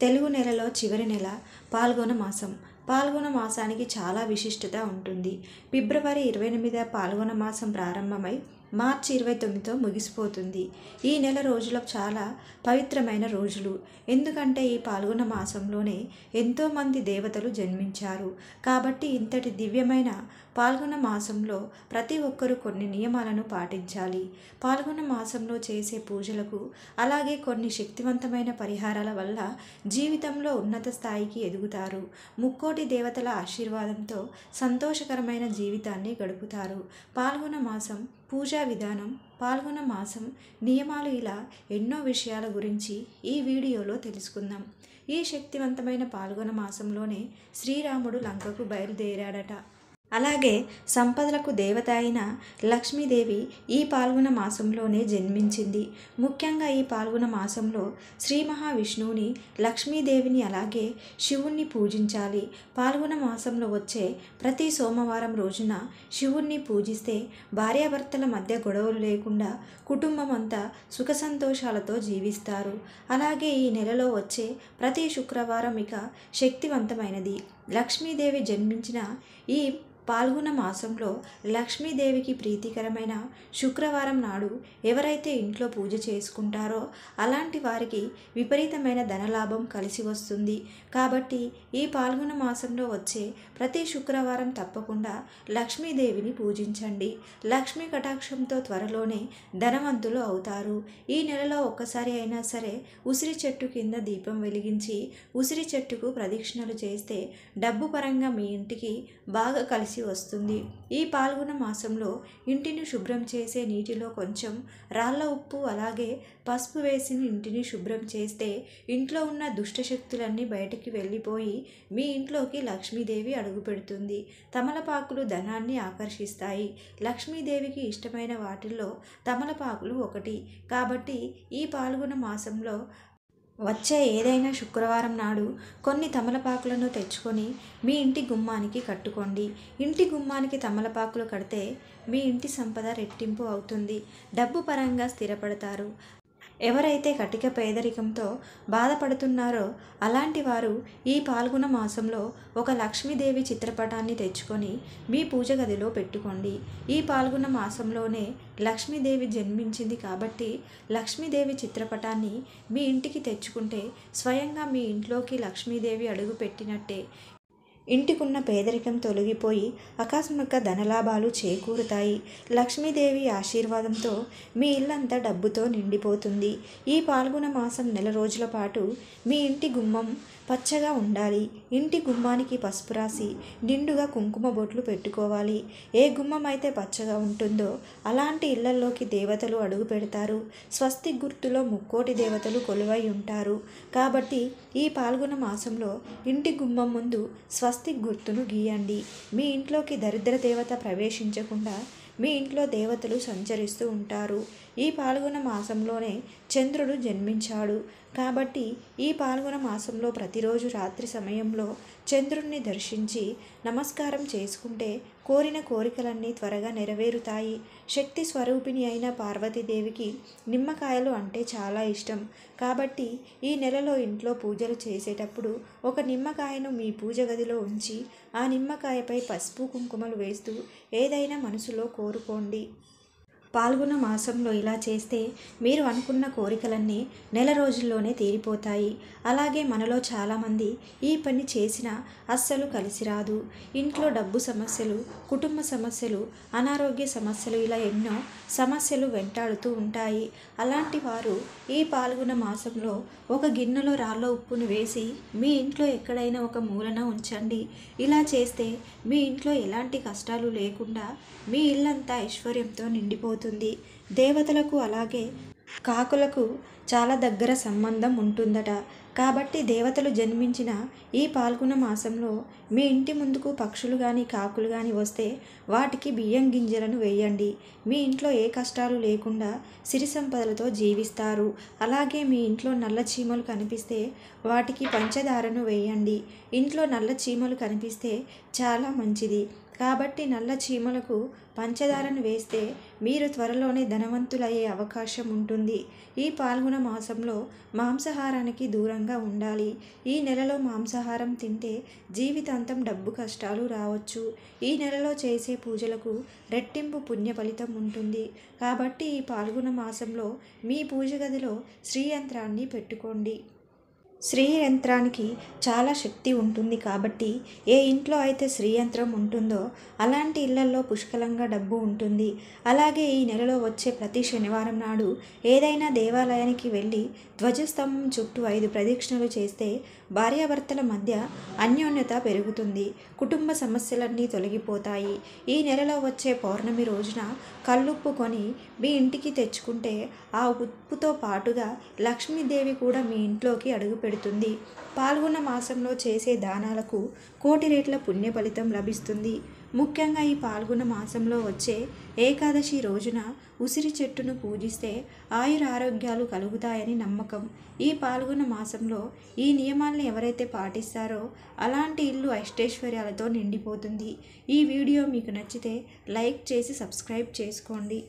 తెలుగు నెలలో చివరి నెల పాల్గొన మాసం. పాల్గొన మాసానికి చాలా విశిష్టత ఉంటుంది. ఫిబ్రవరి 28 పాల్గొన మాసం ప్రారంభమై మార్చి 29తో ముగిసిపోతుంది. ఈ నెల రోజులు చాలా పవిత్రమైన రోజులు. ఎందుకంటే ఈ పాల్గొన మాసంలోనే ఎంతోమంది దేవతలు జన్మించారు. కాబట్టి ఇంతటి దివ్యమైన పాల్గొన మాసంలో ప్రతి ఒక్కరూ కొన్ని నియమాలను పాటించాలి. పాల్గొన మాసంలో చేసే పూజలకు అలాగే కొన్ని శక్తివంతమైన పరిహారాల వల్ల జీవితంలో ఉన్నత స్థాయికి ఎదుగుతారు. ముక్కోటి దేవతల ఆశీర్వాదంతో సంతోషకరమైన జీవితాన్ని గడుపుతారు. పాల్గొన మాసం పూజా విధానం, పాల్గొన మాసం నియమాలు, ఇలా ఎన్నో విషయాల గురించి ఈ వీడియోలో తెలుసుకుందాం. ఈ శక్తివంతమైన పాల్గొన మాసంలోనే శ్రీరాముడు లంకకు బయలుదేరాడట. అలాగే సంపదలకు దేవత అయిన లక్ష్మీదేవి ఈ పాల్గొన మాసంలోనే జన్మించింది. ముఖ్యంగా ఈ పాల్గొన మాసంలో శ్రీ మహావిష్ణువుని, లక్ష్మీదేవిని అలాగే శివుణ్ణి పూజించాలి. పాల్గొన మాసంలో వచ్చే ప్రతి సోమవారం రోజున శివుణ్ణి పూజిస్తే భార్యాభర్తల మధ్య గొడవలు లేకుండా కుటుంబం అంతా సుఖ సంతోషాలతో జీవిస్తారు. అలాగే ఈ నెలలో వచ్చే ప్రతి శుక్రవారం ఇక శక్తివంతమైనది. లక్ష్మీదేవి జన్మించిన ఈ పాల్గొన మాసంలో లక్ష్మీదేవికి ప్రీతికరమైన శుక్రవారం నాడు ఎవరైతే ఇంట్లో పూజ చేసుకుంటారో అలాంటి వారికి విపరీతమైన ధనలాభం కలిసి వస్తుంది. కాబట్టి ఈ పాల్గొన మాసంలో వచ్చే ప్రతి శుక్రవారం తప్పకుండా లక్ష్మీదేవిని పూజించండి. లక్ష్మీ కటాక్షంతో త్వరలోనే ధనవంతులు అవుతారు. ఈ నెలలో ఒక్కసారి అయినా సరే ఉసిరి చెట్టు కింద దీపం వెలిగించి ఉసిరి చెట్టుకు ప్రదక్షిణలు చేస్తే డబ్బు పరంగా మీ ఇంటికి బాగా కలిసి వస్తుంది. ఈ పాల్గొన మాసంలో ఇంటిని శుభ్రం చేసే నీటిలో కొంచెం రాళ్ళ ఉప్పు అలాగే పసుపు వేసి ఇంటిని శుభ్రం చేస్తే ఇంట్లో ఉన్న దుష్టశక్తులన్నీ బయటికి వెళ్ళిపోయి మీ ఇంట్లోకి లక్ష్మీదేవి అడుగుపెడుతుంది. తమలపాకులు ధనాన్ని ఆకర్షిస్తాయి. లక్ష్మీదేవికి ఇష్టమైన వాటిల్లో తమలపాకులు ఒకటి. కాబట్టి ఈ పాల్గొన మాసంలో వచ్చే ఏదైనా శుక్రవారం నాడు కొన్ని తమలపాకులను తెచ్చుకొని మీ ఇంటి గుమ్మానికి కట్టుకోండి. ఇంటి గుమ్మానికి తమలపాకులు కడితే మీ ఇంటి సంపద రెట్టింపు అవుతుంది. డబ్బు పరంగా స్థిరపడతారు. ఎవరైతే కటిక పేదరికంతో బాధపడుతున్నారో అలాంటి వారు ఈ పాల్గొన మాసంలో ఒక లక్ష్మీదేవి చిత్రపటాన్ని తెచ్చుకొని మీ పూజ గదిలో పెట్టుకోండి. ఈ పాల్గొన మాసంలోనే లక్ష్మీదేవి జన్మించింది కాబట్టి లక్ష్మీదేవి చిత్రపటాన్ని మీ ఇంటికి తెచ్చుకుంటే స్వయంగా మీ ఇంట్లోకి లక్ష్మీదేవి అడుగు పెట్టినట్టే. ఇంటికున్న పేదరికం తొలగిపోయి ఆకస్మిక ధనలాభాలు చేకూరుతాయి. లక్ష్మీదేవి ఆశీర్వాదంతో మీ ఇల్లంతా డబ్బుతో నిండిపోతుంది. ఈ పాల్గొన మాసం నెల రోజుల పాటు మీ ఇంటి గుమ్మం పచ్చగా ఉండాలి. ఇంటి గుమ్మానికి పసుపు రాసి నిండుగా కుంకుమ బొట్లు పెట్టుకోవాలి. ఏ గుమ్మం అయితే పచ్చగా ఉంటుందో అలాంటి ఇళ్లలోకి దేవతలు అడుగు పెడతారు. స్వస్తి గుర్తులో ముక్కోటి దేవతలు కొలువై ఉంటారు. కాబట్టి ఈ పాల్గొన మాసంలో ఇంటి గుమ్మం ముందు స్వస్తి గుర్తును గీయండి. మీ ఇంట్లోకి దరిద్ర దేవత ప్రవేశించకుండా మీ ఇంట్లో దేవతలు సంచరిస్తూ ఉంటారు. ఈ పాల్గొన మాసంలోనే చంద్రుడు జన్మించాడు. కాబట్టి ఈ పాల్గొన మాసంలో ప్రతిరోజు రాత్రి సమయంలో చంద్రుణ్ణి దర్శించి నమస్కారం చేసుకుంటే కోరిన కోరికలన్నీ త్వరగా నెరవేరుతాయి. శక్తి స్వరూపిణి అయిన పార్వతీదేవికి నిమ్మకాయలు అంటే చాలా ఇష్టం. కాబట్టి ఈ నెలలో ఇంట్లో పూజలు చేసేటప్పుడు ఒక నిమ్మకాయను మీ పూజ గదిలో ఉంచి ఆ నిమ్మకాయపై పసుపు కుంకుమలు వేస్తూ ఏదైనా మనసులో కోరుకోండి. పాల్గొన మాసంలో ఇలా చేస్తే మీరు అనుకున్న కోరికలన్నీ నెల రోజుల్లోనే తీరిపోతాయి. అలాగే మనలో చాలామంది ఈ పని చేసినా అస్సలు కలిసి రాదు. ఇంట్లో డబ్బు సమస్యలు, కుటుంబ సమస్యలు, అనారోగ్య సమస్యలు, ఇలా ఎన్నో సమస్యలు వెంటాడుతూ ఉంటాయి. అలాంటి వారు ఈ పాల్గొన మాసంలో ఒక గిన్నెలో రాళ్ళ ఉప్పును వేసి మీ ఇంట్లో ఎక్కడైనా ఒక మూలన ఉంచండి. ఇలా చేస్తే మీ ఇంట్లో ఎలాంటి కష్టాలు లేకుండా మీ ఇల్లంతా ఐశ్వర్యంతో నిండిపోతుంది. దేవతలకు అలాగే కాకులకు చాలా దగ్గర సంబంధం ఉంటుందట. కాబట్టి దేవతలు జన్మించిన ఈ పాల్గొన మాసంలో మీ ఇంటి ముందుకు పక్షులు కానీ కాకులు కానీ వస్తే వాటికి బియ్యం గింజలను వేయండి. మీ ఇంట్లో ఏ కష్టాలు లేకుండా సిరి సంపదలతో జీవిస్తారు. అలాగే మీ ఇంట్లో నల్ల చీమలు కనిపిస్తే వాటికి పంచదారను వేయండి. ఇంట్లో నల్ల చీమలు కనిపిస్తే చాలా మంచిది. కాబట్టి నల్ల చీమలకు పంచదారను వేస్తే మీరు త్వరలోనే ధనవంతులయ్యే అవకాశం ఉంటుంది. ఈ పాల్గొన పాల్గొన మాసంలో మాంసాహారానికి దూరంగా ఉండాలి. ఈ నెలలో మాంసాహారం తింటే జీవితాంతం డబ్బు కష్టాలు రావచ్చు. ఈ నెలలో చేసే పూజలకు రెట్టింపు పుణ్య ఫలితం ఉంటుంది. కాబట్టి ఈ పాల్గొన మాసంలో మీ పూజ గదిలో శ్రీ యంత్రాన్ని పెట్టుకోండి. శ్రీ యంత్రానికి చాలా శక్తి ఉంటుంది కాబట్టి ఏ ఇంట్లో అయితే శ్రీ యంత్రం ఉంటుందో అలాంటి ఇళ్లలో పుష్కలంగా డబ్బు ఉంటుంది. అలాగే ఈ నెలలో వచ్చే ప్రతి శనివారం నాడు ఏదైనా దేవాలయానికి వెళ్ళి ధ్వజస్తంభం చుట్టూ 5 ప్రదక్షిణలు చేస్తే భార్యాభర్తల మధ్య అన్యోన్యత పెరుగుతుంది. కుటుంబ సమస్యలన్నీ తొలగిపోతాయి. ఈ నెలలో వచ్చే పౌర్ణమి రోజున కల్లుప్పు కొని మీ ఇంటికి తెచ్చుకుంటే ఆ ఉప్పుతో పాటుగా లక్ష్మీదేవి కూడా మీ ఇంట్లోకి అడుగు పెడుతుంది. పాల్గొన మాసంలో చేసే దానాలకు కోటి రెట్ల పుణ్య ఫలితం లభిస్తుంది. ముఖ్యంగా ఈ పాల్గొన మాసంలో వచ్చే ఏకాదశి రోజున ఉసిరి చెట్టును పూజిస్తే ఆయుర ఆరోగ్యాలు కలుగుతాయని నమ్మకం. ఈ పాల్గొన మాసంలో ఈ నియమాల్ని ఎవరైతే పాటిస్తారో అలాంటి ఇల్లు అష్టైశ్వర్యాలతో నిండిపోతుంది. ఈ వీడియో మీకు నచ్చితే లైక్ చేసి సబ్స్క్రైబ్ చేసుకోండి.